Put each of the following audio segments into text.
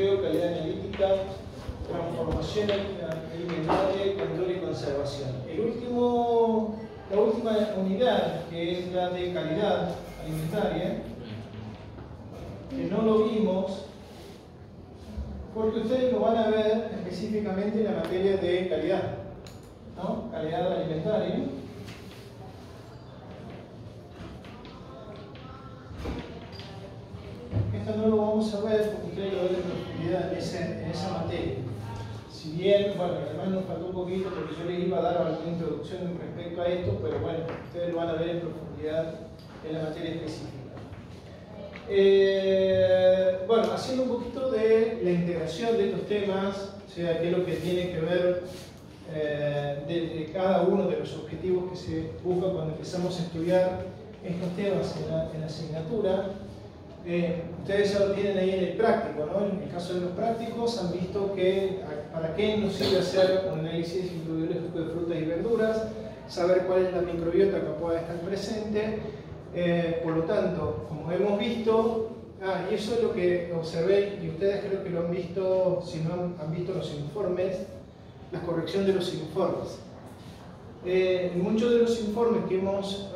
muestreo, calidad analítica, transformación alimentaria, control y conservación. La última unidad, que es la de calidad alimentaria, que no lo vimos, porque ustedes lo van a ver específicamente en la materia de calidad, ¿no? Calidad alimentaria. Esto no lo vamos a ver porque ustedes lo ven en profundidad en esa materia. Si bien, bueno, además nos faltó un poquito porque yo les iba a dar alguna introducción respecto a esto, pero bueno, ustedes lo van a ver en profundidad en la materia específica. Bueno, haciendo un poquito de la integración de estos temas, o sea, qué es lo que tiene que ver de cada uno de los objetivos que se busca cuando empezamos a estudiar estos temas en la asignatura. Ustedes ya lo tienen ahí en el práctico, ¿no? En el caso de los prácticos han visto que para qué nos sirve hacer un análisis microbiológico de frutas y verduras, saber cuál es la microbiota que pueda estar presente. Por lo tanto, como hemos visto, y eso es lo que observé, y ustedes creo que lo han visto, si no han visto los informes, la corrección de los informes. En muchos de los informes que hemos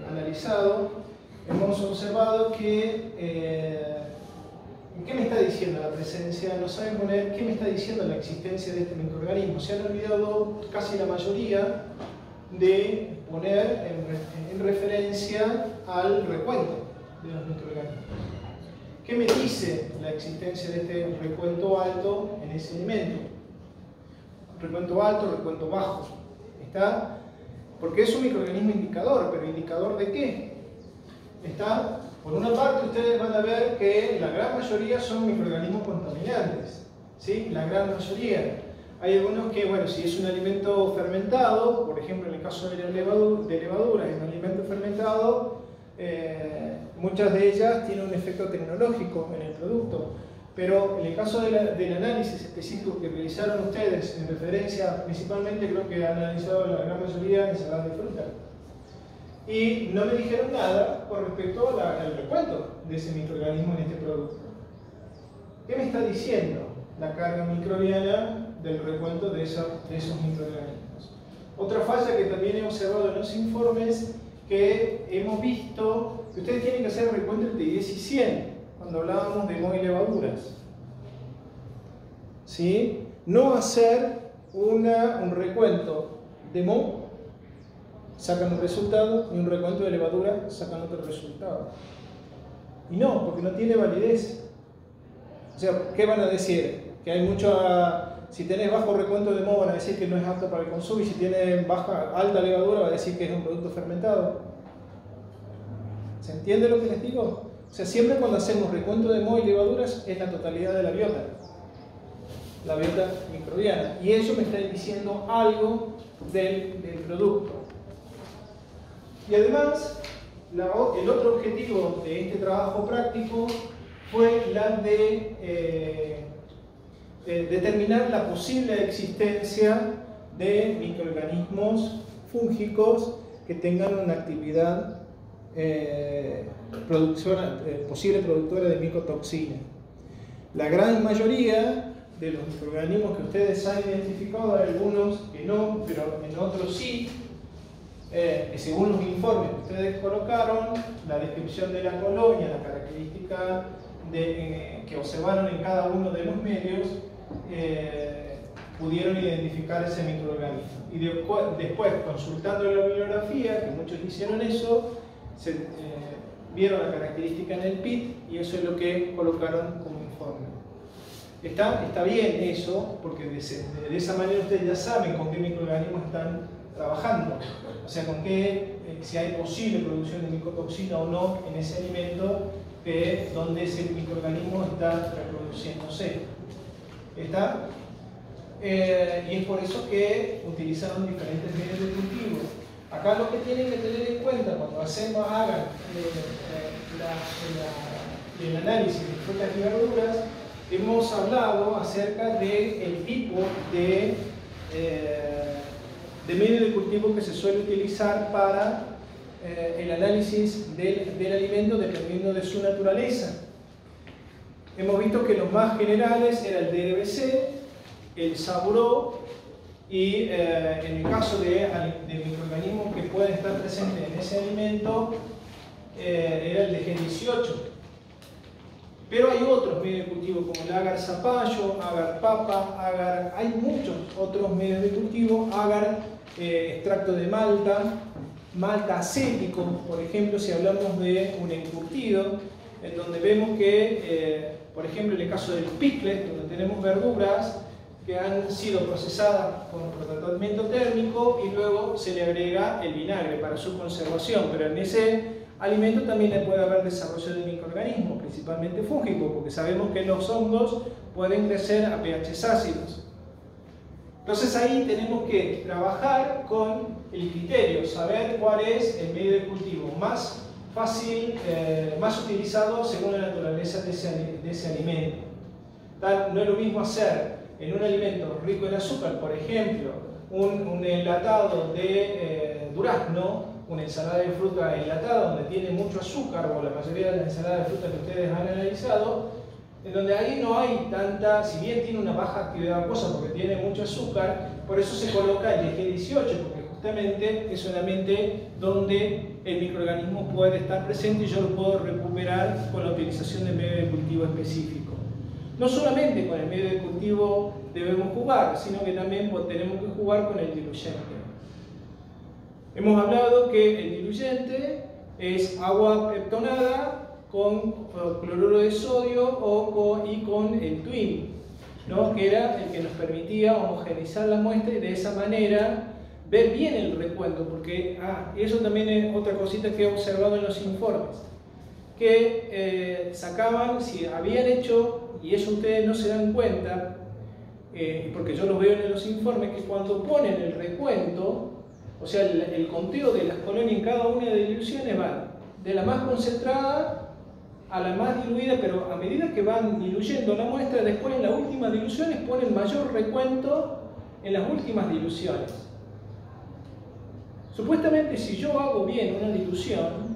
analizado, hemos observado que ¿qué me está diciendo la presencia? No saben poner qué me está diciendo la existencia de este microorganismo. Se han olvidado casi la mayoría de poner en referencia al recuento de los microorganismos. ¿Qué me dice la existencia de este recuento alto en ese elemento? Recuento alto, recuento bajo. ¿Está? Porque es un microorganismo indicador, pero ¿indicador de qué? Está, por una parte ustedes van a ver que la gran mayoría son microorganismos contaminantes, ¿sí? La gran mayoría. Hay algunos que, bueno, si es un alimento fermentado, por ejemplo en el caso de levadura, es un alimento fermentado, muchas de ellas tienen un efecto tecnológico en el producto, pero en el caso del análisis específico que realizaron ustedes, en referencia principalmente, creo que han analizado la gran mayoría ensaladas de fruta. Y no me dijeron nada con respecto al recuento de ese microorganismo en este producto. ¿Qué me está diciendo la carga microbiana del recuento de esos microorganismos? Otra falla que también he observado en los informes, que hemos visto que ustedes tienen que hacer el recuento entre 10 y 100 cuando hablábamos de moho y levaduras, ¿sí? No hacer un recuento de moho, sacan un resultado, y un recuento de levadura, sacan otro resultado. Y no, porque no tiene validez. O sea, ¿qué van a decir? Que hay si tenés bajo recuento de moho van a decir que no es apto para el consumo, y si tiene alta levadura va a decir que es un producto fermentado. ¿Se entiende lo que les digo? O sea, siempre cuando hacemos recuento de moho y levaduras es la totalidad de la biota microbiana, y eso me está diciendo algo del producto. Y además, el otro objetivo de este trabajo práctico fue la de determinar la posible existencia de microorganismos fúngicos que tengan una actividad posible productora de micotoxina. La gran mayoría de los microorganismos que ustedes han identificado, hay algunos que no, pero en otros sí, según los informes que ustedes colocaron, la descripción de la colonia, la característica que observaron en cada uno de los medios, pudieron identificar ese microorganismo. Y después, consultando la bibliografía, que muchos hicieron eso, vieron la característica en el PIT, y eso es lo que colocaron como informe. Está bien eso, porque de esa manera ustedes ya saben con qué microorganismos están trabajando, o sea, si hay posible producción de micotoxina o no en ese alimento donde ese microorganismo está reproduciéndose. ¿Está? Y es por eso que utilizaron diferentes medios de cultivo. Acá lo que tienen que tener en cuenta cuando hagan el análisis de frutas y verduras, hemos hablado acerca del tipo de medio de cultivo que se suele utilizar para el análisis del alimento dependiendo de su naturaleza. hemos visto que los más generales eran el DRBC, el Saburó y en el caso de microorganismos que pueden estar presentes en ese alimento era el de G18. Pero hay otros medios de cultivo como el agar zapallo, agar papa, agar, hay muchos otros medios de cultivo, agar extracto de malta, malta acético, por ejemplo, si hablamos de un encurtido, en donde vemos que, por ejemplo, en el caso del pickle, donde tenemos verduras que han sido procesadas con tratamiento térmico y luego se le agrega el vinagre para su conservación, pero en ese alimento también puede haber desarrollo de microorganismos, principalmente fúngicos, porque sabemos que los hongos pueden crecer a pHs ácidos. Entonces ahí tenemos que trabajar con el criterio, saber cuál es el medio de cultivo más fácil, más utilizado según la naturaleza de ese alimento. No es lo mismo hacer en un alimento rico en azúcar, por ejemplo, un enlatado de durazno, una ensalada de fruta enlatada donde tiene mucho azúcar, o la mayoría de las ensaladas de fruta que ustedes han analizado, en donde ahí no hay tanta, si bien tiene una baja actividad acuosa porque tiene mucho azúcar, por eso se coloca el G18, porque justamente es un ambiente donde el microorganismo puede estar presente y yo lo puedo recuperar con la utilización de medio de cultivo específico. No solamente con el medio de cultivo debemos jugar, sino que también tenemos que jugar con el diluyente. Hemos hablado que el diluyente es agua peptonada con cloruro de sodio y con el TWIM, ¿no? Que era el que nos permitía homogeneizar la muestra y de esa manera ver bien el recuento, porque eso también es otra cosita que he observado en los informes, que sacaban, si habían hecho, y eso ustedes no se dan cuenta, porque yo los veo en los informes, que cuando ponen el recuento, o sea, el conteo de las colonias en cada una de diluciones van de la más concentrada a la más diluida, pero a medida que van diluyendo la muestra, después en las últimas diluciones ponen mayor recuento en las últimas diluciones. Supuestamente, si yo hago bien una dilución,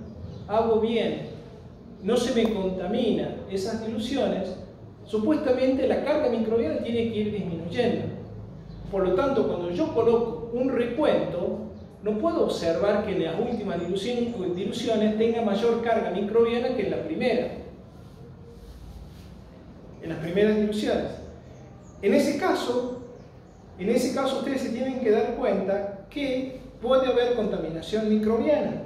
no se me contamina esas diluciones, supuestamente la carga microbiana tiene que ir disminuyendo. Por lo tanto, cuando yo coloco un recuento, no puedo observar que en las últimas diluciones tenga mayor carga microbiana que en la primera. En las primeras diluciones. En ese caso ustedes se tienen que dar cuenta que puede haber contaminación microbiana.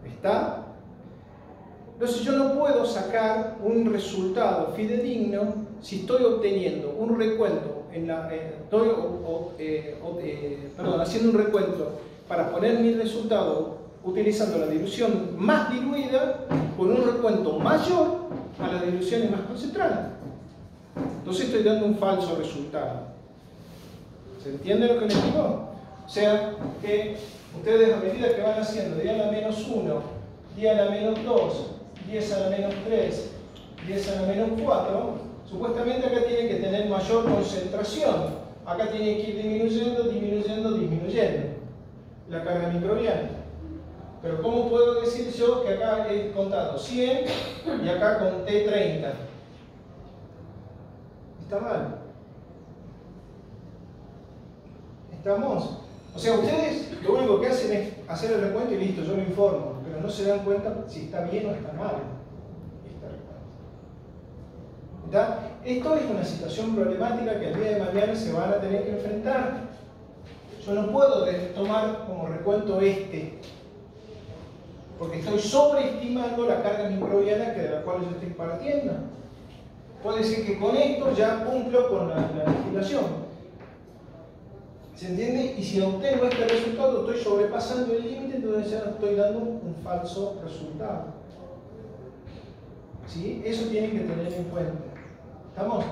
¿Está? Entonces yo no puedo sacar un resultado fidedigno si estoy obteniendo un recuento, haciendo un recuento para poner mi resultado utilizando la dilución más diluida con un recuento mayor a las diluciones más concentradas. Entonces estoy dando un falso resultado. ¿Se entiende lo que les digo? O sea, que ustedes a medida que van haciendo 10 a la menos 1, 10 a la menos 2, 10 a la menos 3, 10 a la menos 4, supuestamente acá tiene que tener mayor concentración. Acá tiene que ir disminuyendo la carga microbiana. Pero ¿cómo puedo decir yo que acá he contado 100 y acá conté 30? Está mal. ¿Estamos? O sea, ustedes lo único que hacen es hacer el recuento y listo, yo lo informo, pero no se dan cuenta si está bien o está mal. Esto es una situación problemática que el día de mañana se van a tener que enfrentar. Yo no puedo tomar como recuento porque estoy sobreestimando la carga microbiana de la cual yo estoy partiendo. Puedo decir que con esto ya cumplo con la legislación. ¿Se entiende? Y si obtengo este resultado, estoy sobrepasando el límite, entonces ya estoy dando un falso resultado. ¿Sí? Eso tienen que tener en cuenta. ¿Estamos?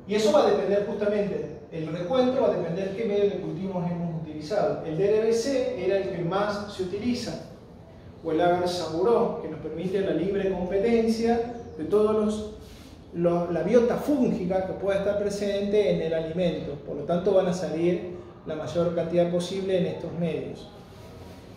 Y eso va a depender justamente, el recuento va a depender qué medios de cultivo hemos utilizado. El DRBC era el que más se utiliza, o el agar saburó, que nos permite la libre competencia de todos la biota fúngica que pueda estar presente en el alimento. Por lo tanto, van a salir la mayor cantidad posible en estos medios.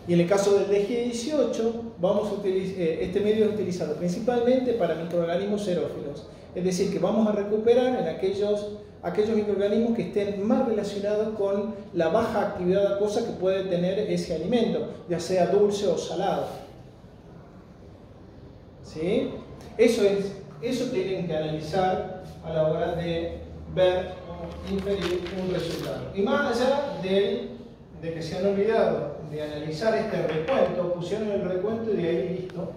Y en el caso del DG18, vamos a este medio es utilizado principalmente para microorganismos xerófilos. Es decir, que vamos a recuperar en aquellos microorganismos que estén más relacionados con la baja actividad acuosa que puede tener ese alimento, ya sea dulce o salado. ¿Sí? Eso tienen que analizar a la hora de ver o inferir un resultado. Y más allá de que se han olvidado de analizar este recuento, pusieron el recuento y de ahí listo,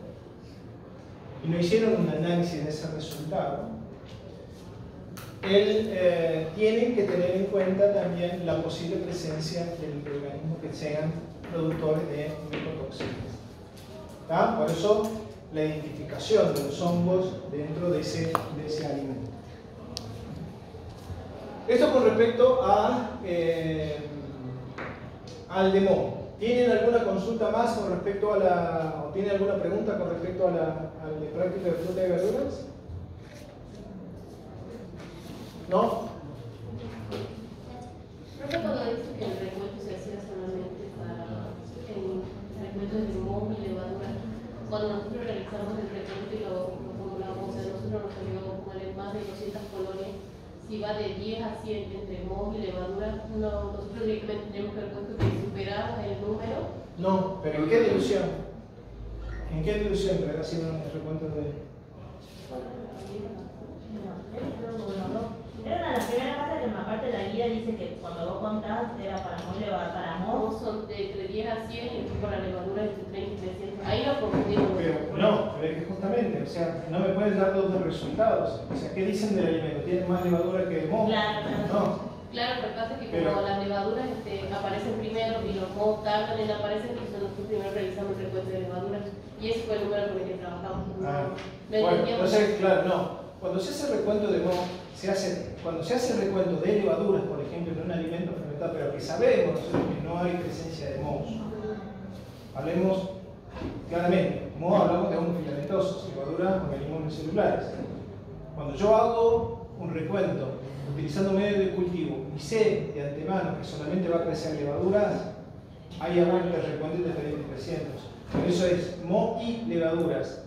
y no hicieron un análisis de ese resultado, tienen que tener en cuenta también la posible presencia de microorganismos que sean productores de micotoxinas. Por eso la identificación de los hongos dentro de ese alimento. Esto con respecto al demo. ¿Tienen alguna consulta más con respecto o tienen alguna pregunta con respecto al de práctica de fruta y verduras? ¿No? Profe, cuando dice que el recuento se hacía solamente para recuentos de moho y levadura, cuando nosotros realizamos el recuento y lo formulamos, a nosotros nos salió más de 200 colonias. Si va de 10 a 100 entre moho y levadura, nosotros directamente tenemos el recuento que superaba el número. No, pero ¿en qué dilución? ¿En qué dilusión hacían el recuento de...? Era la primera parte que en la parte de la guía dice que cuando vos contás era para moho, son de entre 10 a 100 y por la levadura entre 30 y 300. Ahí lo confundimos. Pero es que justamente, o sea, no me pueden dar dos resultados. O sea, ¿qué dicen del alimento? ¿Tienen más levadura que el moho? Claro, no. Claro, lo que pasa es que como las levaduras aparecen primero y los mohos tardan en aparecer, entonces nosotros primero realizamos el recuento de levaduras y ese fue el número con el que trabajamos. Bueno, entonces, claro, no. Cuando se hace recuento de moho, cuando se hace recuento de levaduras, por ejemplo, en un alimento fermentado, pero que sabemos nosotros que no hay presencia de mohos, hablemos claramente, moho hablamos de hongos filamentosos, levaduras organismos unicelulares. Cuando yo hago un recuento utilizando medios de cultivo y sé de antemano que solamente va a crecer levaduras, ahí hago el recuento de 300. Por eso es moho y levaduras.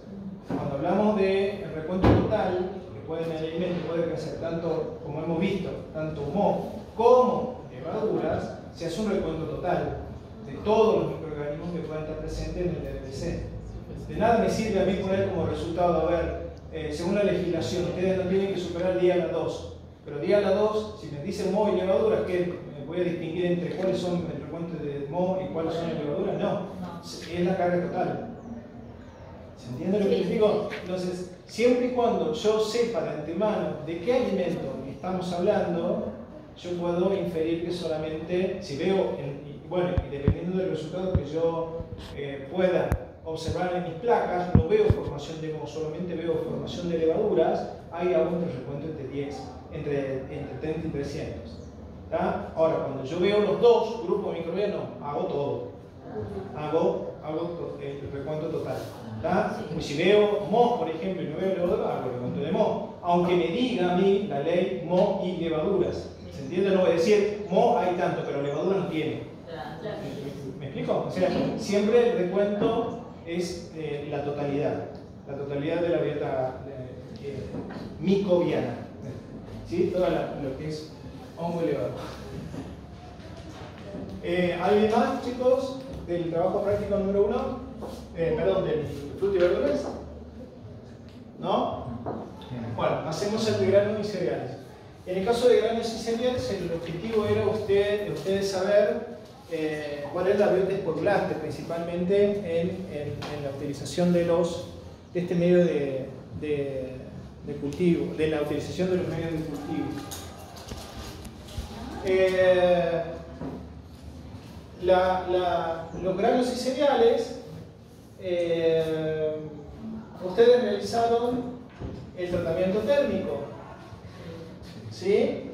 Cuando hablamos de recuento total, en el alimento puede crecer tanto, como hemos visto, tanto moho como levaduras, se hace un recuento total de todos los microorganismos que puedan estar presentes en el DDC. De nada me sirve a mí poner como resultado, a ver, según la legislación, ustedes no tienen que superar día a la 2, pero día a la 2, si me dicen moho y levaduras, ¿qué? ¿Voy a distinguir entre cuáles son el recuento de moho y cuáles son las levaduras? No, es la carga total. ¿Se entiende lo que les digo? Entonces, siempre y cuando yo sepa de antemano de qué alimento estamos hablando, yo puedo inferir que solamente, si veo, y dependiendo del resultado que yo pueda observar en mis placas, no veo formación de moho, solamente veo formación de levaduras, ahí hago un recuento entre 30 y 300. ¿Tá? Ahora, cuando yo veo los dos grupos microbianos, hago todo. Hago el recuento total. Pues si veo moho, por ejemplo, y no veo levadura, hago el recuento de moho. Aunque me diga a mí la ley moho y levaduras. ¿Se entiende? No voy a decir moho hay tanto, pero levadura no tiene. ¿Me explico? O sea, siempre el recuento es la totalidad de la dieta micobiana. ¿Sí? Todo lo que es hongo y levadura. ¿Alguien más, chicos, del trabajo práctico número 1? Perdón, del fruta y verduras. ¿No? Bueno, hacemos el de granos y cereales. En el caso de granos y cereales, el objetivo era de ustedes saber cuál es la biota esporulante, principalmente en la utilización de este medio de cultivo, de la utilización de los medios de cultivo. Los granos y cereales, ustedes realizaron el tratamiento térmico, ¿sí?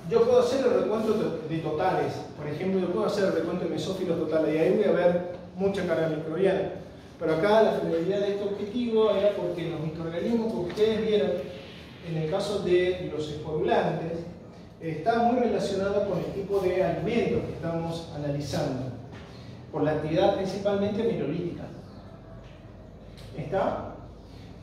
Yo puedo hacer el recuento de totales, por ejemplo, yo puedo hacer el recuento de mesófilos totales y ahí voy a ver mucha carga microbiana. Pero acá la finalidad de este objetivo era porque los microorganismos que ustedes vieron en el caso de los esporulantes está muy relacionado con el tipo de alimentos que estamos analizando. por la actividad principalmente mirolítica. ¿Está?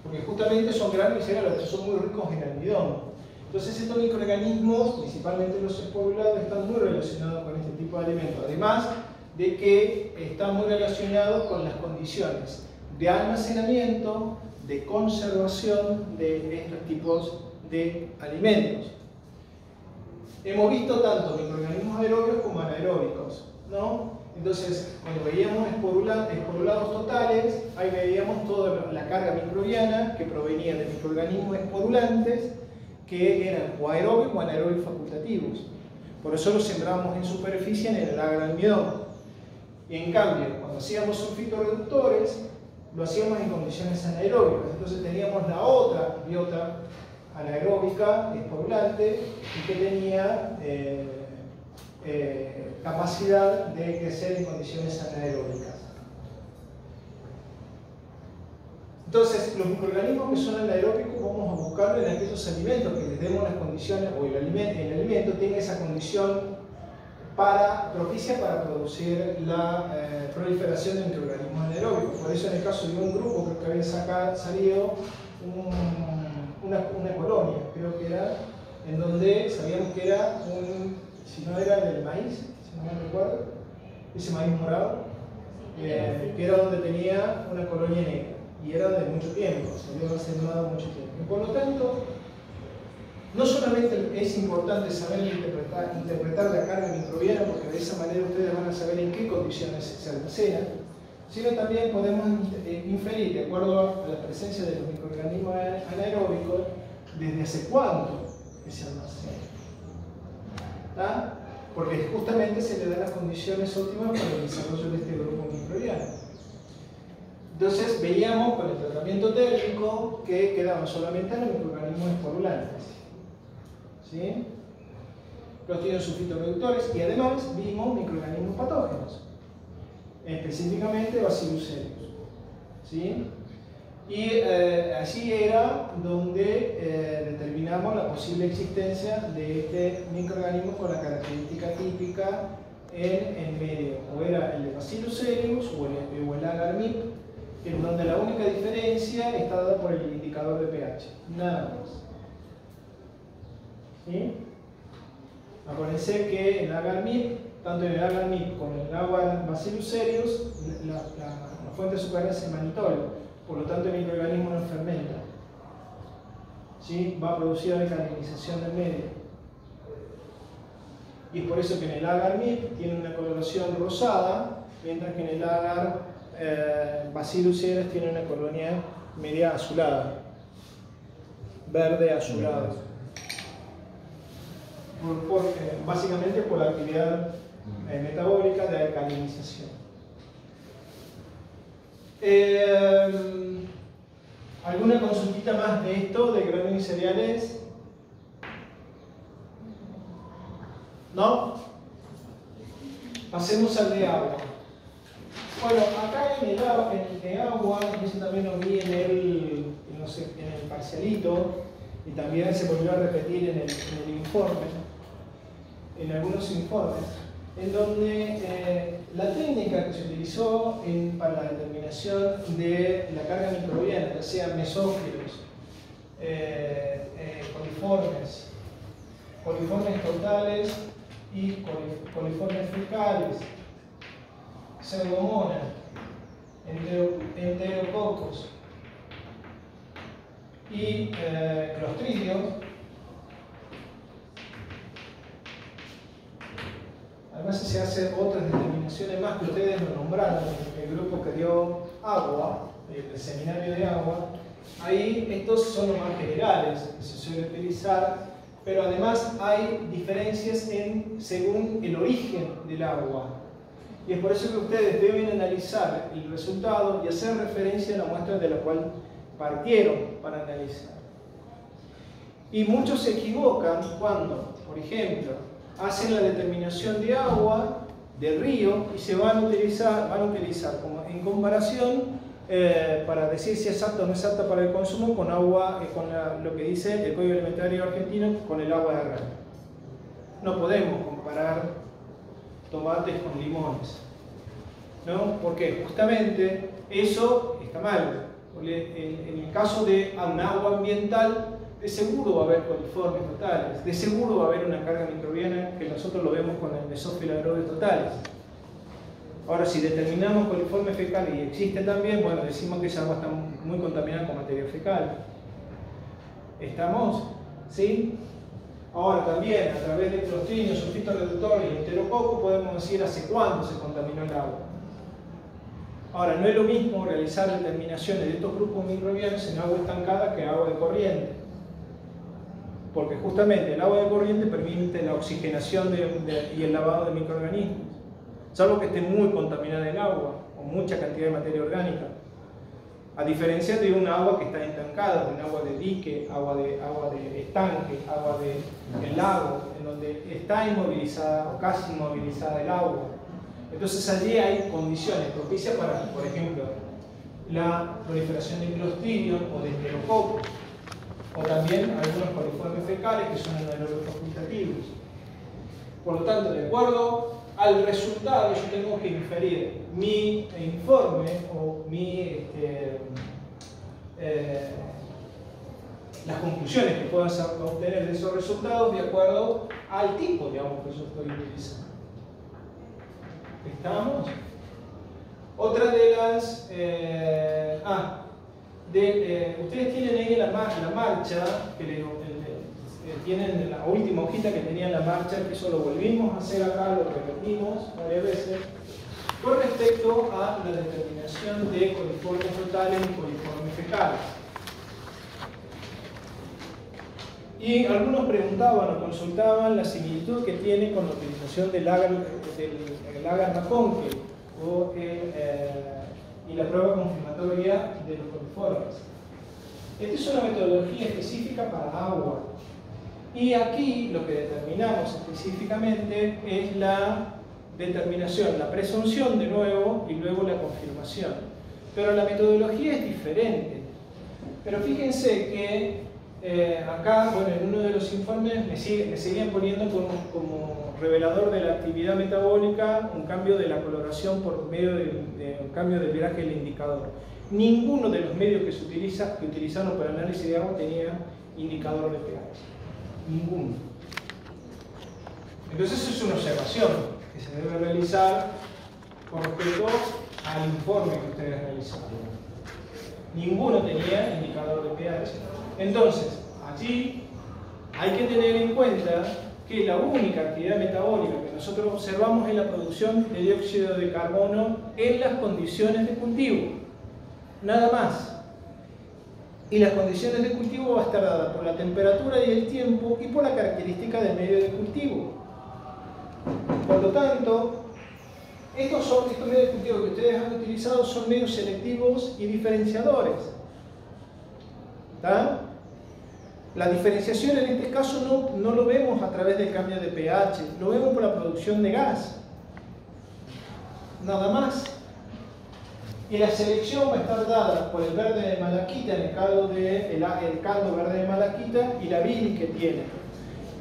Porque justamente son grandes y cereales, son muy ricos en almidón. Entonces estos microorganismos, principalmente los esporulados, están muy relacionados con este tipo de alimentos. Además de que están muy relacionados con las condiciones de almacenamiento, de conservación de estos tipos de alimentos. Hemos visto tanto microorganismos aeróbicos como anaeróbicos, ¿no? Entonces, cuando veíamos esporulados totales, ahí veíamos toda la carga microbiana que provenía de microorganismos esporulantes que eran o aeróbicos o anaeróbicos facultativos. Por eso los sembramos en superficie en el agar almidón. Y en cambio, cuando hacíamos sulfitoreductores, lo hacíamos en condiciones anaeróbicas. Entonces teníamos la otra biota anaeróbica, esporulante, y que tenía capacidad de crecer en condiciones anaeróbicas. Entonces, los microorganismos que son anaeróbicos vamos a buscarlo en aquellos alimentos que les demos las condiciones, o el alimento tenga esa condición propicia para producir la proliferación de microorganismos anaeróbicos. Por eso en el caso de un grupo, creo que había salido una colonia, creo que era, en donde sabíamos que era si no era del maíz, si no me recuerdo, ese maíz morado, que era donde tenía una colonia negra, y era de mucho tiempo, se había sembrado mucho tiempo. Y por lo tanto, no solamente es importante saber interpretar la carga microbiana, porque de esa manera ustedes van a saber en qué condiciones se almacena, sino también podemos inferir, de acuerdo a la presencia de los microorganismos anaeróbicos, desde hace cuánto que se almacena. ¿Está? Porque justamente se le dan las condiciones óptimas para el desarrollo de este grupo microbiano. Entonces veíamos con el tratamiento térmico que quedaban solamente los microorganismos esporulantes. ¿Sí? Clostridium sulfitoreductores, y además vimos microorganismos patógenos, específicamente Bacillus cereus. ¿Sí? Y así era donde determinamos la posible existencia de este microorganismo con la característica típica en el medio, o era el de Bacillus cereus o el agar MIP, en donde la única diferencia está dada por el indicador de pH, nada más. ¿Sí? Acuérdense que el agar MIP, tanto en el agar MIP como en el agar Bacillus cereus, la fuente de azúcar es el manitol, por lo tanto el microorganismo no fermenta. ¿Sí? Va a producir alcalinización del medio. Y es por eso que en el agar MIP tiene una coloración rosada, mientras que en el agar Bacillus cereus tiene una colonia media azulada, verde azulado. Básicamente por la actividad metabólica de alcalinización. ¿Alguna consultita más de esto, de granos y cereales? ¿No? Pasemos al de agua. Bueno, acá en el de agua, eso también lo vi en el parcialito, y también se volvió a repetir en el informe, en algunos informes, en donde la técnica que se utilizó para la determinación de la carga microbiana, ya sean mesófilos, coliformes totales y coliformes fecales, pseudomonas, enterococos y clostridios, además se hacen otras determinaciones más que ustedes lo nombraron, el grupo que dio agua, el seminario de agua. Ahí estos son los más generales que se suele utilizar, pero además hay diferencias según el origen del agua. Y es por eso que ustedes deben analizar el resultado y hacer referencia a la muestra de la cual partieron para analizar. Y muchos se equivocan cuando, por ejemplo, hacen la determinación de agua del río y se van a utilizar como en comparación para decir si es apta o no es apta para el consumo con agua, lo que dice el Código Alimentario Argentino con el agua de grano. No podemos comparar tomates con limones, ¿no? Porque justamente eso está mal. En el caso de un agua ambiental, de seguro va a haber coliformes totales, de seguro va a haber una carga microbiana que nosotros lo vemos con el Mesófila aerobios totales. Ahora, si determinamos coliformes fecales y existe también, bueno, decimos que esa agua está muy contaminada con materia fecal. ¿Estamos? ¿Sí? Ahora también, a través de Clostridium, sulfito reductor y enterococo, podemos decir hace cuándo se contaminó el agua. Ahora, no es lo mismo realizar determinaciones de estos grupos microbianos en agua estancada que agua de corriente. Porque justamente el agua de corriente permite la oxigenación y el lavado de microorganismos. Salvo que esté muy contaminada el agua, o mucha cantidad de materia orgánica. A diferencia de un agua que está estancada, un agua de dique, agua de estanque, agua de lago, en donde está inmovilizada o casi inmovilizada el agua. Entonces allí hay condiciones propicias para, por ejemplo, la proliferación de Clostridium o de enterococo, o también algunos coliformes fecales que son anaerobios facultativos. Por lo tanto, de acuerdo al resultado, yo tengo que inferir mi informe o las conclusiones que puedo obtener de esos resultados de acuerdo al tipo de agua que yo estoy utilizando. ¿Estamos? Otra de las... ustedes tienen ahí la marcha, que tienen la última hojita que tenía la marcha, que eso lo volvimos a hacer acá, lo repetimos varias veces, con respecto a la determinación de coliformes totales y coliformes fecales. Y algunos preguntaban o consultaban la similitud que tiene con la utilización del agar-McConkie y la prueba confirmatoria de los coliformes. Esta es una metodología específica para agua. Y aquí lo que determinamos específicamente es la determinación, la presunción de nuevo y luego la confirmación. Pero la metodología es diferente. Pero fíjense que acá, bueno, en uno de los informes me seguían poniendo como revelador de la actividad metabólica un cambio de la coloración por medio de un cambio del viraje del indicador. Ninguno de los medios que utilizaron para el análisis de agua tenía indicador de pH. Ninguno. Entonces eso es una observación que se debe realizar con respecto al informe que ustedes realizaron. Ninguno tenía indicador de pH. Entonces, allí hay que tener en cuenta que la única actividad metabólica que nosotros observamos es la producción de dióxido de carbono en las condiciones de cultivo. Nada más. Y las condiciones de cultivo va a estar dadas por la temperatura y el tiempo y por la característica del medio de cultivo. Por lo tanto, estos medios de cultivo que ustedes han utilizado son medios selectivos y diferenciadores. ¿Está? La diferenciación en este caso no lo vemos a través del cambio de pH, lo vemos por la producción de gas. Nada más. Y la selección va a estar dada por el verde de malaquita en el caldo verde de malaquita y la bilis que tiene.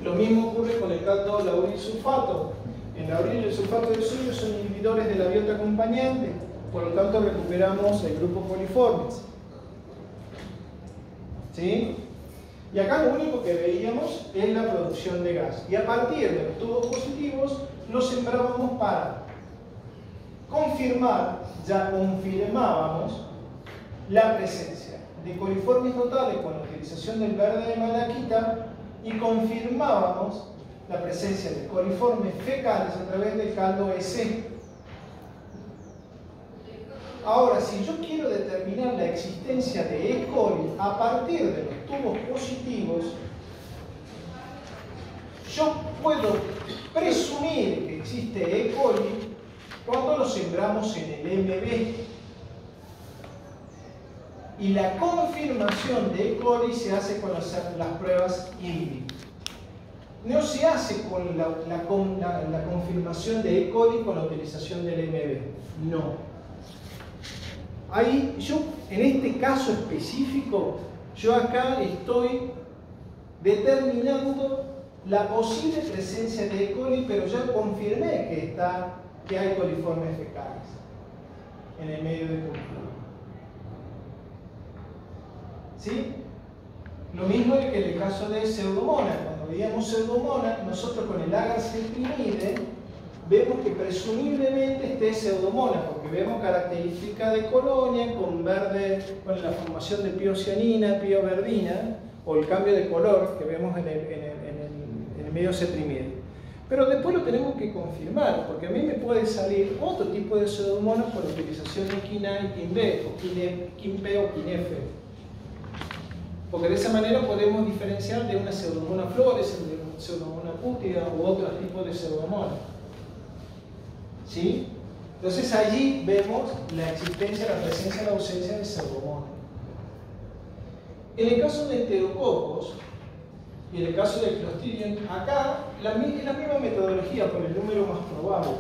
Lo mismo ocurre con el caldo lauril sulfato. El lauril y el sulfato de sodio son inhibidores de la biota acompañante, por lo tanto recuperamos el grupo coliformes. ¿Sí? Y acá lo único que veíamos es la producción de gas. Y a partir de los tubos positivos los sembrábamos para confirmar, ya confirmábamos la presencia de coliformes totales con la utilización del verde de malaquita y confirmábamos la presencia de coliformes fecales a través del caldo EC. Ahora, si yo quiero determinar la existencia de E. coli a partir de los tubos positivos, yo puedo presumir que existe E. coli cuando lo sembramos en el MB. Y la confirmación de E. coli se hace con las pruebas INVI. No se hace con la confirmación de E. coli con la utilización del MB. No. Ahí, en este caso específico, yo acá estoy determinando la posible presencia de E. coli, pero ya confirmé que hay coliformes fecales. en el medio de cultivo. ¿Sí? Lo mismo que en el caso de Pseudomonas. Cuando veíamos Pseudomonas, nosotros con el agar citrinide vemos que presumiblemente este es Pseudomonas, porque vemos características de colonia con verde, con la formación de piocianina, pioverdina, o el cambio de color que vemos en el medio citrinide. Pero después lo tenemos que confirmar, porque a mí me puede salir otro tipo de Pseudomonas por la utilización de quina y quin-B, o quin-P o quin-F. Porque de esa manera podemos diferenciar de una Pseudomonas flores, de una Pseudomonas pútida u otro tipo de Pseudomonas. ¿Sí? Entonces allí vemos la existencia, la presencia, la ausencia de Pseudomonas. En el caso de Enterococos y en el caso del Clostridium, acá es la misma metodología por el número más probable.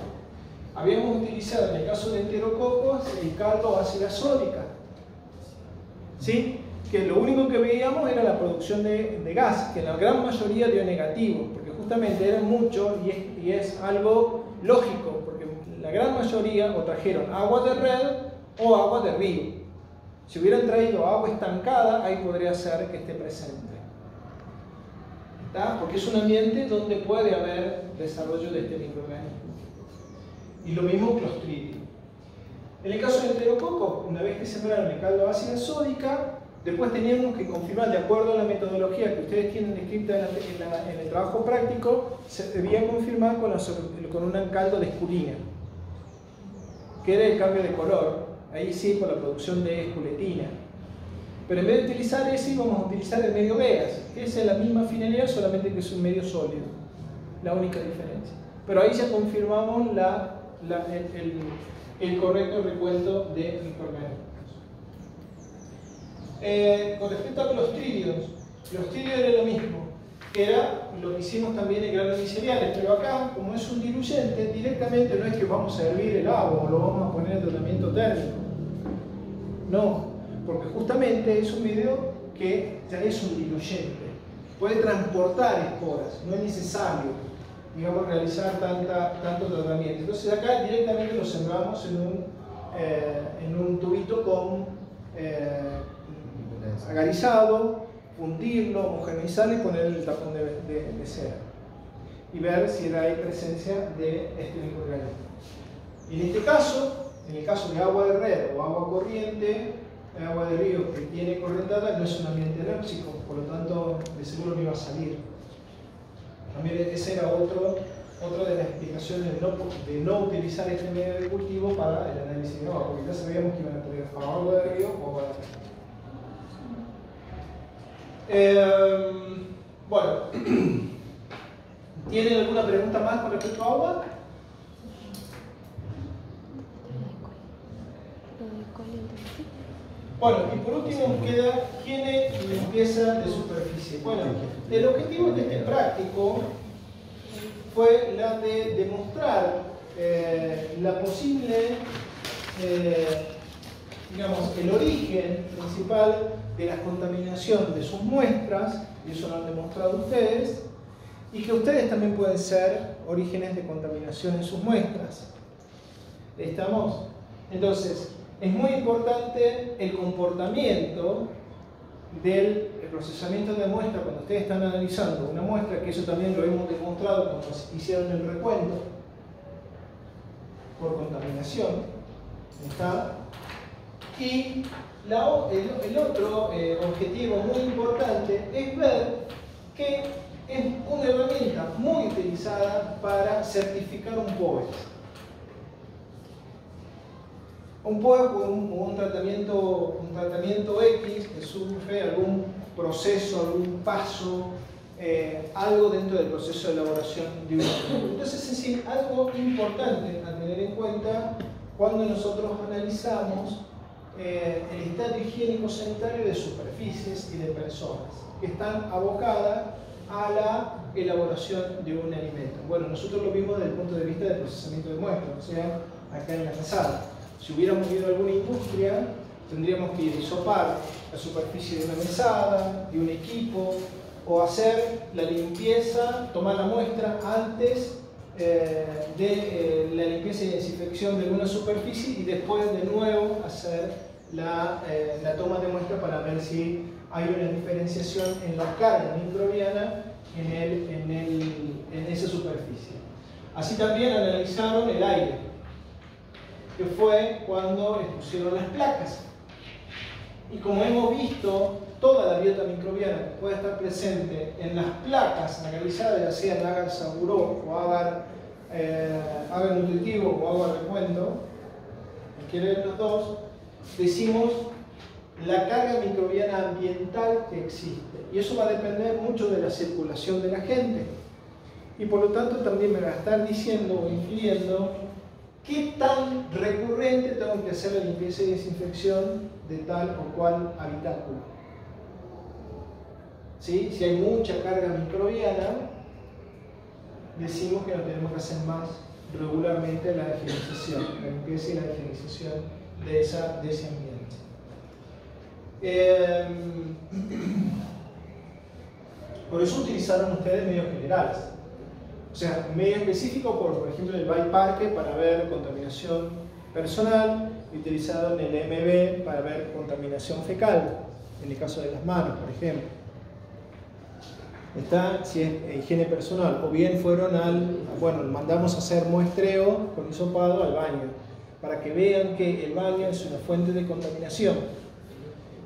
Habíamos utilizado en el caso de Enterococos el caldo ácida sódica. ¿Sí? Que lo único que veíamos era la producción de gas, que la gran mayoría dio negativo, porque justamente eran muchos y es algo lógico, porque la gran mayoría o trajeron agua de red o agua de río. Si hubieran traído agua estancada, ahí podría ser que esté presente. ¿Está? Porque es un ambiente donde puede haber desarrollo de este microorganismo. Y lo mismo Clostridium. En el caso del Enterococo, una vez que sembraron el caldo ácida sódica, después teníamos que confirmar, de acuerdo a la metodología que ustedes tienen descrita en el trabajo práctico, se debía confirmar con un caldo de esculina, que era el cambio de color, ahí sí por la producción de esculetina. Pero en vez de utilizar ese, íbamos a utilizar el medio Vegas, que es la misma finalidad, solamente que es un medio sólido, la única diferencia. Pero ahí ya confirmamos el correcto recuento de microorganismos. Con respecto a Clostridium era lo mismo, que era lo que hicimos también en granos miceliales, pero acá, como es un diluyente, directamente no es que vamos a hervir el agua o lo vamos a poner en tratamiento térmico. No, porque justamente es un medio que ya es un diluyente, puede transportar esporas, no es necesario, digamos, realizar tanto tratamiento. Entonces acá directamente lo sembramos en un tubito con agarizado, fundirlo, homogeneizarlo y ponerle el tapón de cera y ver si hay presencia de este microorganismo. Y en este caso, en el caso de agua de red o agua corriente, agua de río que tiene corrientada, no es un ambiente anépsico, por lo tanto de seguro no iba a salir. También esa era otra de las explicaciones de no utilizar este medio de cultivo para el análisis de agua, porque ya sabíamos que iban a tener agua de río o agua de río. Bueno, ¿tienen alguna pregunta más con respecto a agua? Bueno, y por último queda higiene y limpieza de superficie. Bueno, el objetivo de este práctico fue la de demostrar la posible, digamos, el origen principal de la contaminación de sus muestras, y eso lo han demostrado ustedes, y que ustedes también pueden ser orígenes de contaminación en sus muestras. ¿Estamos? Entonces, es muy importante el comportamiento del procesamiento de muestra cuando ustedes están analizando una muestra, que eso también lo hemos demostrado cuando hicieron el recuento por contaminación. ¿Está? Y el otro objetivo muy importante es ver que es una herramienta muy utilizada para certificar un POE. Un POE con un tratamiento X que sufre algún proceso, algún paso, algo dentro del proceso de elaboración de un producto. Entonces es decir, algo importante a tener en cuenta cuando nosotros analizamos el estado higiénico sanitario de superficies y de personas que están abocadas a la elaboración de un alimento. Bueno, nosotros lo vimos desde el punto de vista del procesamiento de muestras, o sea, acá en la mesada. Si hubiéramos ido a alguna industria, tendríamos que ir a hisopar la superficie de una mesada, de un equipo, o hacer la limpieza, tomar la muestra antes de la limpieza y desinfección de una superficie y después de nuevo hacer la toma de muestra para ver si hay una diferenciación en la carga microbiana en esa superficie. Así también analizaron el aire, que fue cuando expusieron las placas. Y como hemos visto, toda la biota microbiana que puede estar presente en las placas analizadas, ya sea en agar saburó o agar nutritivo o agar recuento, cualquiera de los dos, decimos la carga microbiana ambiental que existe. Y eso va a depender mucho de la circulación de la gente. Y por lo tanto también me va a estar diciendo o influyendo qué tan recurrente tengo que hacer la limpieza y desinfección de tal o cual habitáculo. ¿Sí? Si hay mucha carga microbiana, decimos que no tenemos que hacer más regularmente la higienización, la limpieza y la higienización de ese ambiente. Por eso utilizaron ustedes medios generales. O sea, medio específico, por ejemplo, el Bay Parque para ver contaminación personal, utilizado en el MB para ver contaminación fecal, en el caso de las manos, por ejemplo. Está, si es higiene personal, o bien fueron mandamos a hacer muestreo con hisopado al baño, para que vean que el baño es una fuente de contaminación.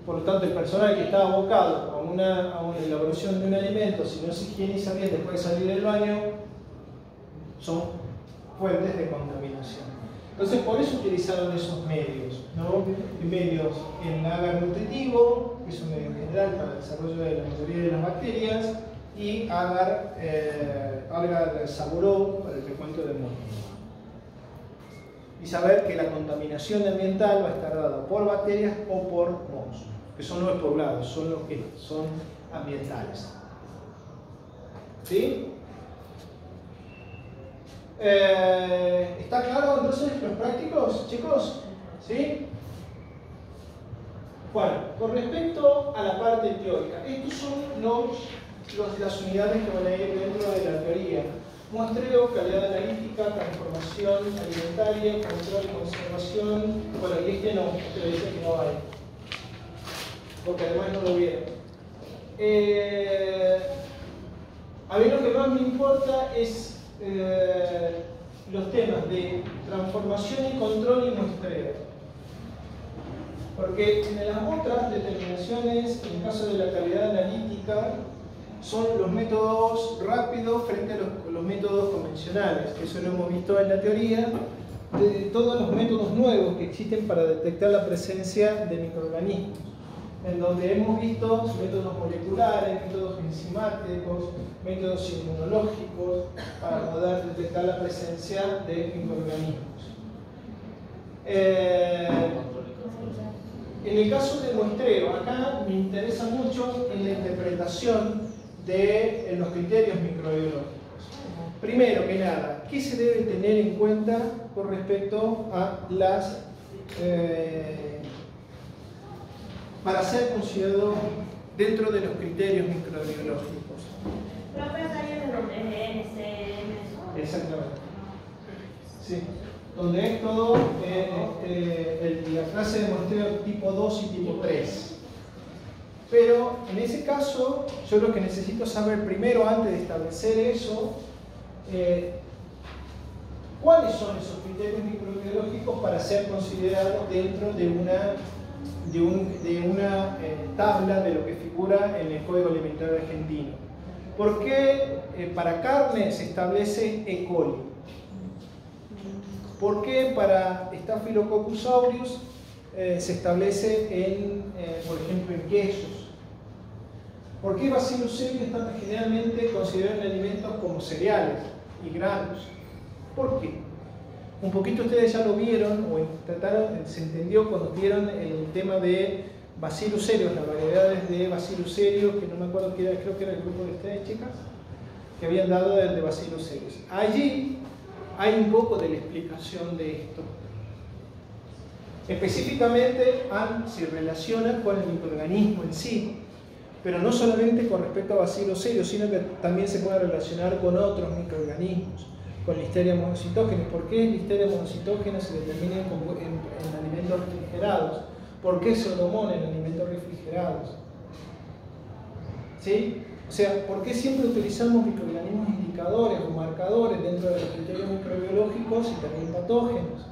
Por lo tanto, el personal que está abocado a una elaboración de un alimento, si no se higieniza bien después de salir del baño, son fuentes de contaminación. Entonces, por eso utilizaron esos medios, ¿no? Medios en agar nutritivo, que es un medio general para el desarrollo de la mayoría de las bacterias, y agar saburó para el recuento de moho. Y saber que la contaminación ambiental va a estar dada por bacterias o por mohos, que son los poblados, son los que son ambientales. ¿Sí? ¿Está claro entonces los prácticos, chicos? ¿Sí? Bueno, con respecto a la parte teórica, estos son las unidades que van a ir dentro de la teoría. Muestreo, calidad analítica, transformación alimentaria, control y conservación. Bueno, y no, usted dice que no hay, porque además no lo vieron. A mí lo que más me importa es los temas de transformación y control y muestreo. Porque en las otras determinaciones, en el caso de la calidad analítica, son los métodos rápidos frente a los métodos convencionales. Eso lo hemos visto en la teoría, de todos los métodos nuevos que existen para detectar la presencia de microorganismos, en donde hemos visto métodos moleculares, métodos enzimáticos, métodos inmunológicos para poder detectar la presencia de microorganismos. En el caso del muestreo, acá me interesa mucho en la interpretación de los criterios microbiológicos. Primero que nada, ¿qué se debe tener en cuenta con respecto a las para ser considerado dentro de los criterios microbiológicos? Exactamente. Sí. Donde es todo la clase de muestreo tipo 2 y tipo 3. Pero en ese caso, yo lo que necesito saber primero, antes de establecer eso, cuáles son esos criterios microbiológicos para ser considerados dentro de una tabla de lo que figura en el Código Alimentario Argentino. ¿Por qué para carne se establece E. coli? ¿Por qué para Staphylococcus aureus se establece por ejemplo, en quesos? ¿Por qué Bacillus cereus están generalmente considerados en alimentos como cereales y granos? ¿Por qué? Un poquito ustedes ya lo vieron o se entendió cuando vieron el tema de Bacillus cereus, las variedades de Bacillus cereus, que no me acuerdo qué era, creo que era el grupo de ustedes, chicas, que habían dado el de Bacillus cereus. Allí hay un poco de la explicación de esto. Específicamente se relaciona con el microorganismo en sí, pero no solamente con respecto a Bacillus cereus, sino que también se puede relacionar con otros microorganismos. con Listeria monocitógena. ¿Por qué Listeria monocitógena se determina en alimentos refrigerados? ¿Por qué Pseudomonas en alimentos refrigerados? ¿Sí? O sea, ¿por qué siempre utilizamos microorganismos indicadores o marcadores dentro de los criterios microbiológicos y también patógenos?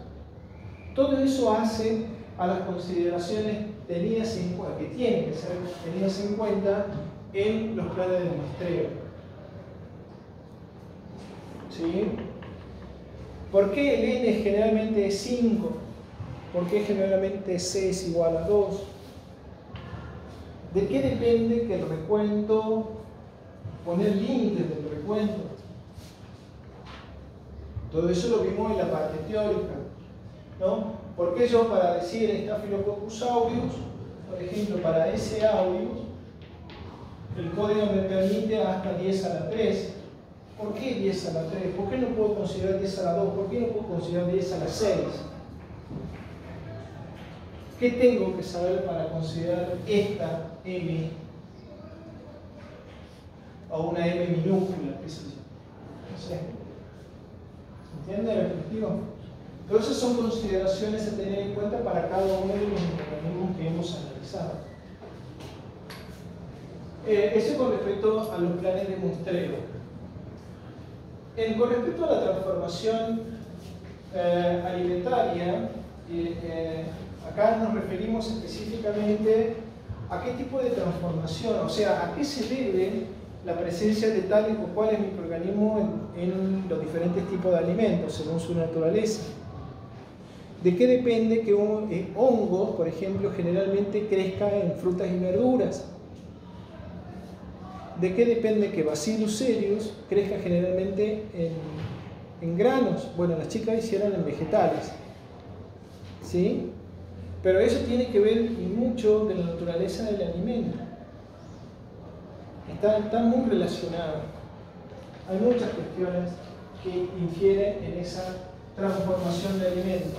Todo eso hace a las consideraciones tenidas en cuenta, que tienen que ser tenidas en cuenta en los planes de muestreo. ¿Sí? ¿Por qué el n generalmente es 5? ¿Por qué generalmente c es igual a 2? ¿De qué depende que el recuento, poner límites del recuento? Todo eso lo vimos en la parte teórica, ¿no? ¿Por qué yo para decir Staphylococcus aureus, por ejemplo, para ese aureus, el código me permite hasta 10 a la 3? ¿Por qué 10 a la 3? ¿Por qué no puedo considerar 10 a la 2? ¿Por qué no puedo considerar 10 a la 6? ¿Qué tengo que saber para considerar esta M o una M minúscula? ¿Qué sé yo? No sé. ¿Entiende el objetivo? Pero esas son consideraciones a tener en cuenta para cada uno de los microorganismos que hemos analizado. Eso con respecto a los planes de muestreo. Con respecto a la transformación alimentaria, acá nos referimos específicamente a qué tipo de transformación, o sea, a qué se debe la presencia de tales o cuales microorganismos en los diferentes tipos de alimentos, según su naturaleza. ¿De qué depende que hongos, por ejemplo, generalmente crezcan en frutas y verduras? ¿De qué depende que Bacillus cereus crezca generalmente en granos? Bueno, las chicas hicieron en vegetales, ¿sí? Pero eso tiene que ver y mucho de la naturaleza del alimento. Está muy relacionado. Hay muchas cuestiones que infieren en esa transformación de alimento.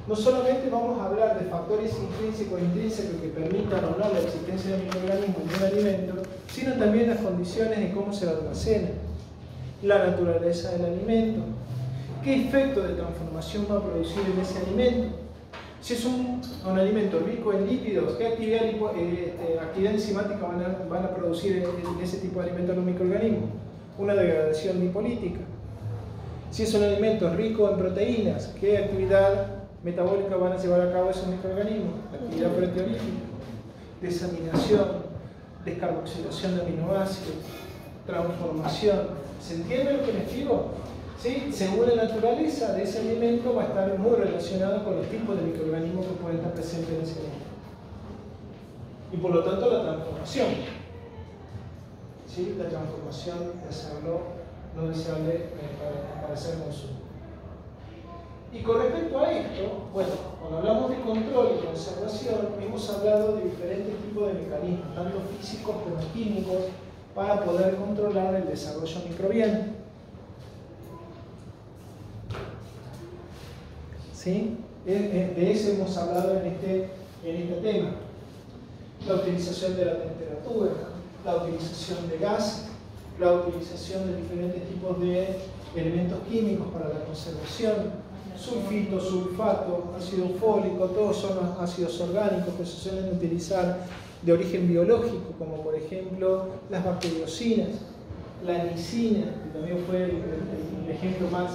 No solamente vamos a hablar de factores intrínsecos e intrínsecos que permitan o no la existencia de microorganismos en un alimento, sino también las condiciones de cómo se almacena, la naturaleza del alimento, qué efecto de transformación va a producir en ese alimento. Si es un alimento rico en lípidos, ¿qué actividad enzimática van a producir en ese tipo de alimentos los microorganismos? Una degradación lipolítica. Si es un alimento rico en proteínas, ¿qué actividad metabólica van a llevar a cabo esos microorganismos? Actividad proteolítica, desaminación, descarboxilación de aminoácidos, transformación. ¿Se entiende lo que les digo? ¿Sí? Según la naturaleza de ese alimento va a estar muy relacionado con los tipos de microorganismos que pueden estar presentes en ese alimento. Y por lo tanto la transformación. ¿Sí? La transformación de hacerlo no deseable para hacer consumo. Y con respecto a esto, bueno, cuando hablamos de control y conservación, hemos hablado de diferentes tipos de mecanismos, tanto físicos como químicos, para poder controlar el desarrollo microbiano. ¿Sí? De eso hemos hablado en este tema. La utilización de la temperatura, la utilización de gas, la utilización de diferentes tipos de elementos químicos para la conservación, sulfito, sulfato, ácido fólico, todos son ácidos orgánicos que se suelen utilizar de origen biológico, como por ejemplo las bacteriocinas, la anicina, que también fue el ejemplo más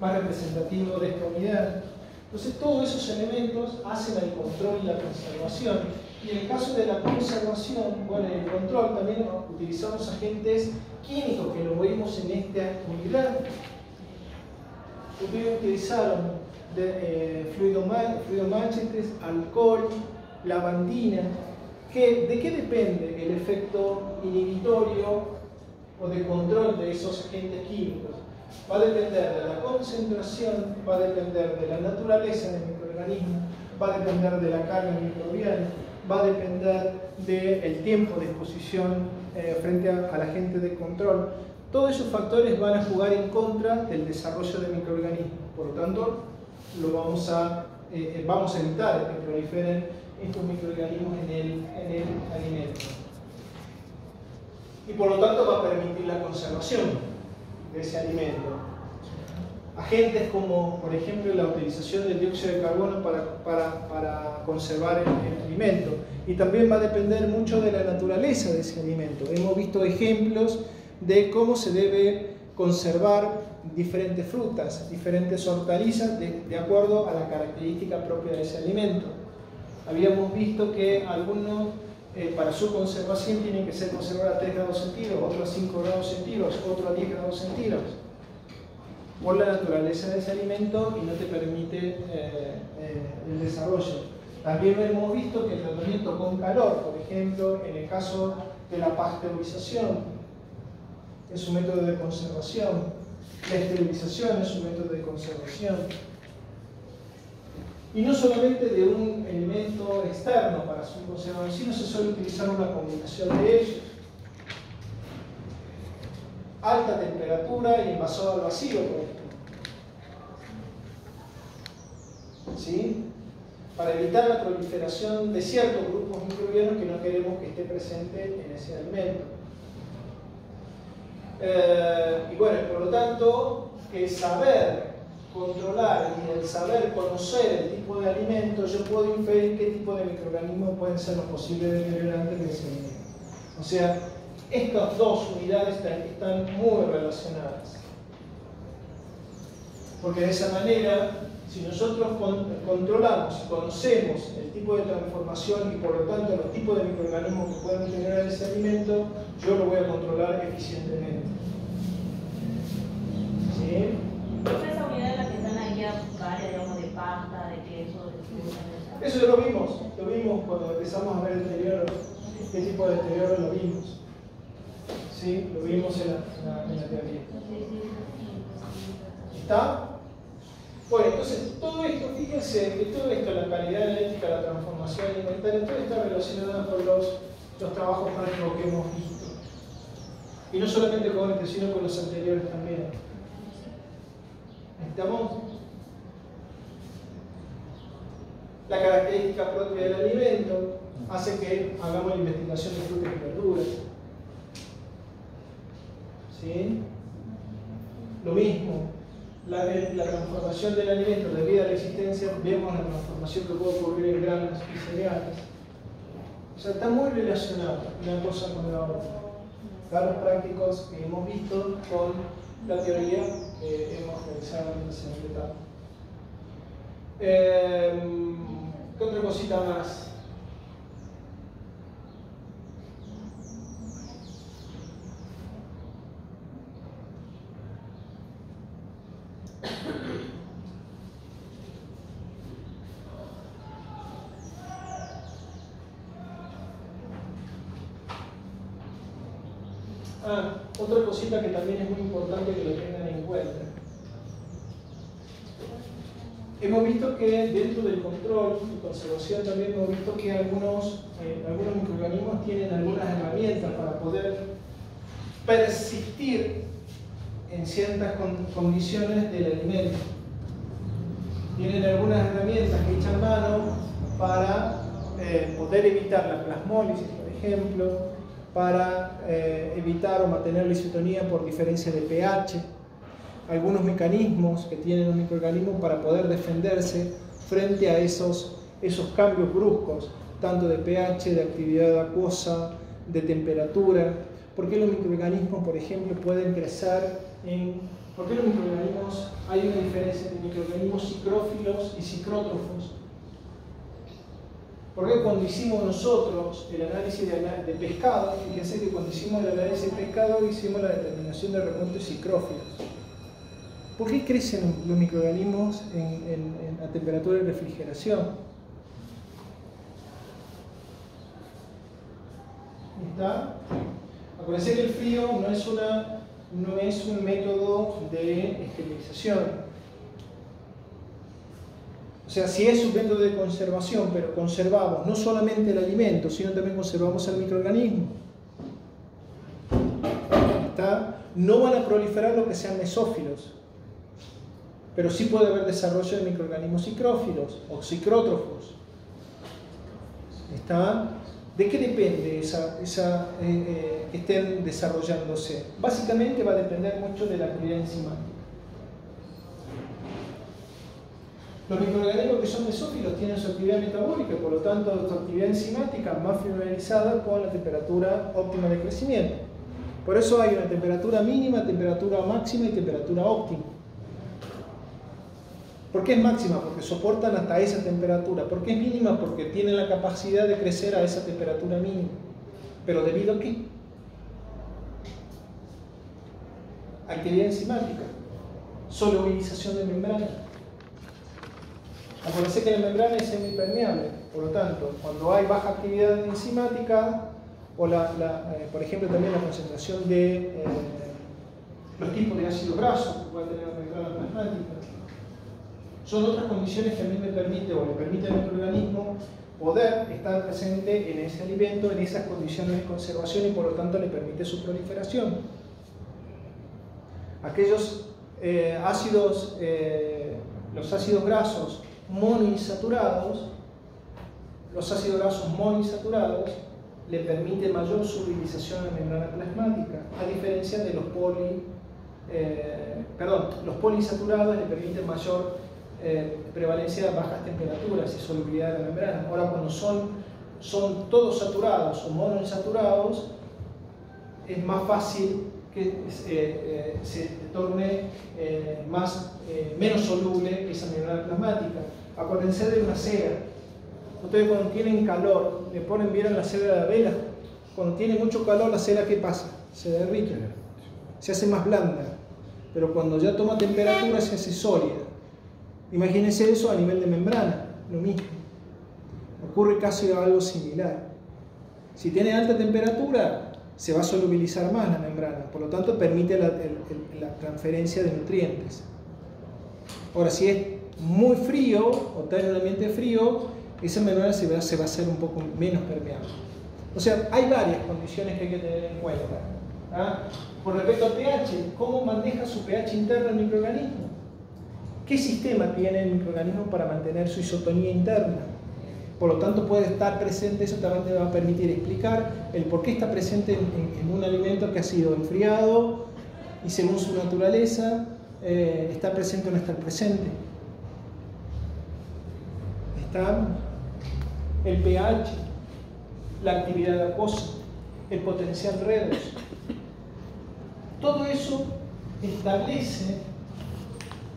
representativo de esta unidad. Entonces todos esos elementos hacen el control y la conservación. Y en el caso de la conservación, bueno, en el control también utilizamos agentes químicos que lo vimos en esta unidad. Ustedes utilizaron fluidomanchetes, alcohol, lavandina. ¿De qué depende el efecto inhibitorio o de control de esos agentes químicos? Va a depender de la concentración, va a depender de la naturaleza del microorganismo, va a depender de la carga microbiana, va a depender del tiempo de exposición frente al agente de control. Todos esos factores van a jugar en contra del desarrollo de microorganismos. Por lo tanto, vamos a evitar que proliferen estos microorganismos en el alimento. Y por lo tanto va a permitir la conservación de ese alimento. agentes como, por ejemplo, la utilización del dióxido de carbono para conservar el alimento. Y también va a depender mucho de la naturaleza de ese alimento. Hemos visto ejemplos de cómo se debe conservar diferentes frutas, diferentes hortalizas de acuerdo a la característica propia de ese alimento. Habíamos visto que algunos para su conservación tienen que ser conservados a 3 grados centígrados, otros a 5 grados centígrados, otros a 10 grados centígrados, por la naturaleza de ese alimento y no te permite el desarrollo. También hemos visto que el tratamiento con calor, por ejemplo, en el caso de la pasteurización, es un método de conservación, la esterilización es un método de conservación. Y no solamente de un elemento externo para su conservación, sino se suele utilizar una combinación de ellos. Alta temperatura y envasado al vacío, por ejemplo. ¿Sí? Para evitar la proliferación de ciertos grupos microbianos que no queremos que esté presente en ese alimento. Y bueno, por lo tanto, el saber controlar y el saber conocer el tipo de alimento, yo puedo inferir qué tipo de microorganismos pueden ser los posibles deteriorantes de ese alimento. O sea, estas dos unidades están muy relacionadas. Porque de esa manera, si nosotros controlamos y conocemos el tipo de transformación y por lo tanto los tipos de microorganismos que pueden deteriorar ese alimento, yo lo voy a controlar eficientemente. ¿Sí? Esa unidad en la que están ahí varias, digamos, de pasta, de queso, de fruta. Eso ya lo vimos cuando empezamos a ver el deterioro, qué tipo de deterioro lo vimos. ¿Sí? Lo vimos en la teoría. ¿Está? Bueno, entonces todo esto, fíjense que todo esto, la calidad genética, la transformación alimentaria, todo está relacionado con los trabajos prácticos que hemos visto. Y no solamente con este, sino con los anteriores también. ¿Estamos? La característica propia del alimento hace que hagamos la investigación de frutas y verduras. ¿Sí? Lo mismo, la transformación del alimento debido a la existencia, vemos la transformación que puede ocurrir en granos y cereales. O sea, está muy relacionado una cosa con la otra. Datos prácticos que hemos visto con la teoría que hemos realizado en la siguiente etapa. ¿Qué otra cosita más? Otra cosita que también es muy importante que lo tengan en cuenta. Hemos visto que dentro del control y conservación también hemos visto que algunos microorganismos tienen algunas herramientas para poder persistir en ciertas condiciones del alimento. Tienen algunas herramientas que echan mano para poder evitar la plasmólisis, por ejemplo, para evitar o mantener la isotonía por diferencia de pH, algunos mecanismos que tienen un microorganismo para poder defenderse frente a esos cambios bruscos, tanto de pH, de actividad acuosa, de temperatura. ¿Por qué los microorganismos, por ejemplo, pueden crecer ¿por qué los microorganismos, hay una diferencia entre microorganismos psicrófilos y psicrótrofos? Porque cuando hicimos nosotros el análisis de pescado, fíjense que cuando hicimos el análisis de pescado hicimos la determinación de repuntos psicrófilos. ¿Por qué crecen los microorganismos a temperatura de refrigeración? ¿Está? Acuérdense que el frío no es un método de esterilización. O sea, sí es un método de conservación, pero conservamos no solamente el alimento, sino también conservamos el microorganismo. ¿Está? No van a proliferar lo que sean mesófilos, pero sí puede haber desarrollo de microorganismos psicrófilos o psicrótrofos. ¿Está? ¿De qué depende que estén desarrollándose? Básicamente va a depender mucho de la actividad enzimática. Los microorganismos que son mesófilos tienen su actividad metabólica, por lo tanto su actividad enzimática más familiarizada con la temperatura óptima de crecimiento. Por eso hay una temperatura mínima, temperatura máxima y temperatura óptima. ¿Por qué es máxima? Porque soportan hasta esa temperatura. ¿Por qué es mínima? Porque tienen la capacidad de crecer a esa temperatura mínima. ¿Pero debido a qué? Actividad enzimática, solubilización de membrana. Acuérdense que la membrana es semipermeable, por lo tanto, cuando hay baja actividad enzimática, o por ejemplo también la concentración de los tipos de ácidos grasos que puede tener la membrana plasmática, son otras condiciones que a mí me permite o le permite al microorganismo poder estar presente en ese alimento, en esas condiciones de conservación, y por lo tanto le permite su proliferación. Aquellos ácidos, los ácidos grasos monoinsaturados, le permiten mayor solubilización en la membrana plasmática, a diferencia de los los poliinsaturados le permiten mayor prevalencia de bajas temperaturas y solubilidad de la membrana. Ahora, cuando son todos saturados o monoinsaturados, es más fácil que se torne menos soluble esa membrana plasmática. Acuérdense de una cera. Ustedes cuando tienen calor, ¿vieron la cera de la vela? Cuando tiene mucho calor, la cera, ¿qué pasa? Se derrite, se hace más blanda. Pero cuando ya toma temperatura, se hace sólida. Imagínense eso a nivel de membrana, lo mismo. Ocurre casi algo similar. Si tiene alta temperatura, se va a solubilizar más la membrana, por lo tanto permite la transferencia de nutrientes. Ahora, si es muy frío o está en un ambiente frío, esa membrana se va a hacer un poco menos permeable. O sea, hay varias condiciones que hay que tener en cuenta. Con respecto al pH, ¿cómo maneja su pH interno el microorganismo? ¿Qué sistema tiene el microorganismo para mantener su isotonía interna? Por lo tanto, puede estar presente, eso también te va a permitir explicar el por qué está presente en un alimento que ha sido enfriado y según su naturaleza, está presente o no está presente. Está el pH, la actividad acuosa, el potencial redox. Todo eso establece,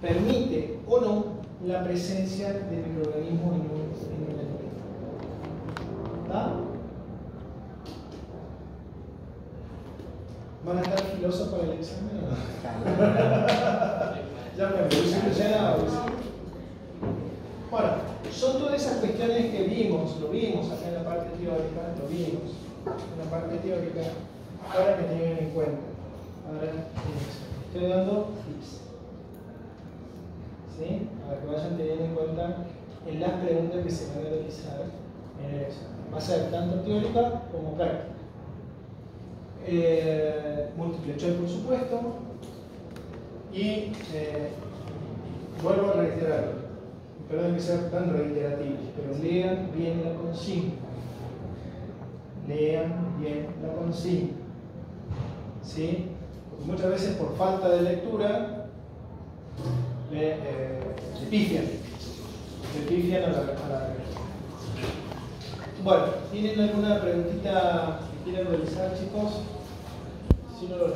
permite o no la presencia de microorganismos en un alimento. ¿Está? ¿Van a estar filosos para el examen o no? Ya me puse ya. Bueno, son todas esas cuestiones que lo vimos acá en la parte teórica, ahora que tengan en cuenta. Ahora estoy dando tips, ¿sí? Para que vayan teniendo en cuenta en las preguntas que se van a realizar en el examen. Va a ser tanto teórica como práctica. Múltiple choice, por supuesto, y vuelvo a reiterarlo, perdón que sea tan reiterativo, pero lean bien la consigna. ¿Sí? Porque muchas veces por falta de lectura se pifian a la. Bueno, ¿tienen alguna preguntita que quieran realizar, chicos? Si no lo